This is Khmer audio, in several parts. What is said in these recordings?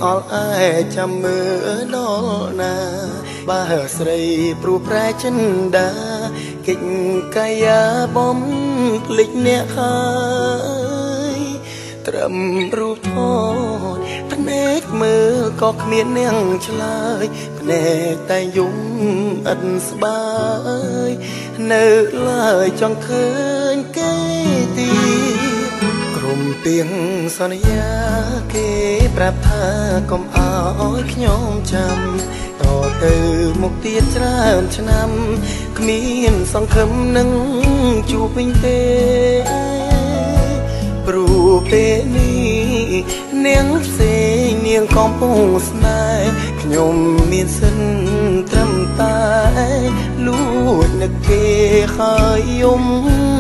អល់អែចាំមើលដល់ណាបើស្រីព្រោះប្រែចិនដាកិច្ចកាយាបំភ្លេចអ្នកហើយត្រឹមរូបថតភ្នែកមើលក៏គ្មាននាងឆ្លើយភ្នែកតែយំឥតស្បើយនៅឡើយចង់ឃើញគេទៀតក្រុមទៀងសន្យាគេប្រាប់ថាកុំឲ្យខ្ញុំចាំតទៅមុខទៀតច្រើនឆ្នាំគ្មានសង្ឃឹមនឹងជួបវិញទេព្រោះពេលនេះនាងផ្សេងនាងកំពុងស្នេហ៍ខ្ញុំមានសិនត្រឹមតែលួចនឹកគេហើយយំ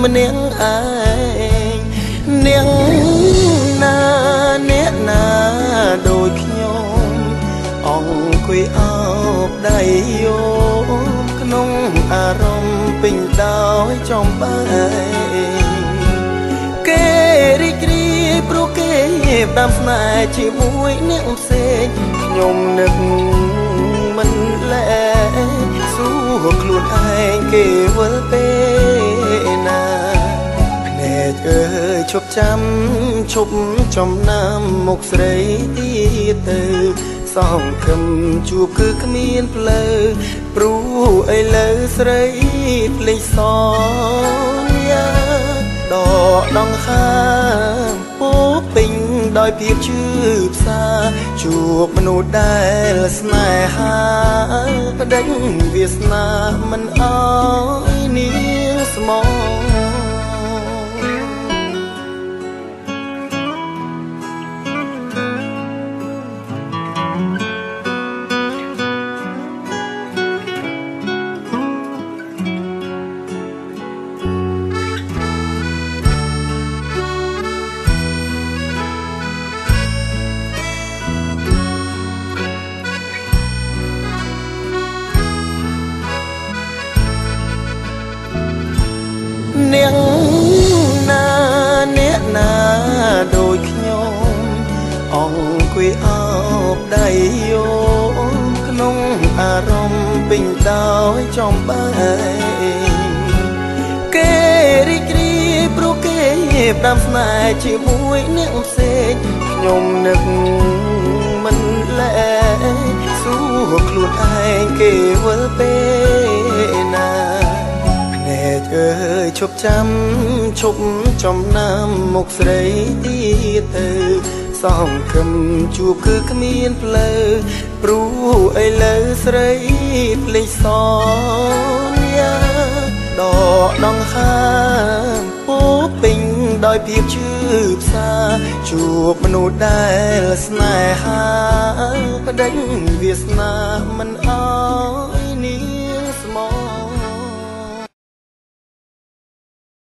ម្នាក់ឯងនាងណាអ្នកណាដូចខ្ញុំអង្គុយអោបដៃយោក្នុងអារម្មណ៍ពេញដោយចំបែគេរីករាយព្រោះគេផ្ដាំស្នេហ៍ជាមួយអ្នកផ្សេងខ្ញុំនឹកមិនលែសួរខ្លួនឯងគេវិលពេលណាភ្នែកអើយឈប់ចាំឈប់ចំណាំមុខស្រីទៀតទៅសង្ឃឹមជួបគឺគ្មានផ្លូវព្រោះឥឡូវស្រីភ្លេចសន្យាដកដង្ហើមពោពេញដោយភាពឈឺផ្សាជួបមនុស្សដែលស្នេហាប្តេជ្ញវាសនាមិនអោយនាងស្មោះនាងណាអ្នកណាដូចខ្ញុំអង្គុយអោបដៃយោក្នុងអារម្មណ៍ពេញដោយចំបែគេរីករាយព្រោះគេផ្ដាំស្នេហ៍ជាមួយអ្នកផ្សេងខ្ញុំនឹកមិនលែសួរខ្លួនឯងគេវិលពេលណាភ្នែកអើយឈប់ចាំឈប់ចំណាំមុខស្រីទៀតទៅសង្ឃឹមជួបគឺគ្មានផ្លូវព្រោះឥឡូវស្រីភ្លេចសន្យាដកដង្ហើមពោពេញដោយភាពឈឺផ្សាជួបមនុស្សដែលស្នេហាប្តេជ្ញវាសនាមិនអោយនេះ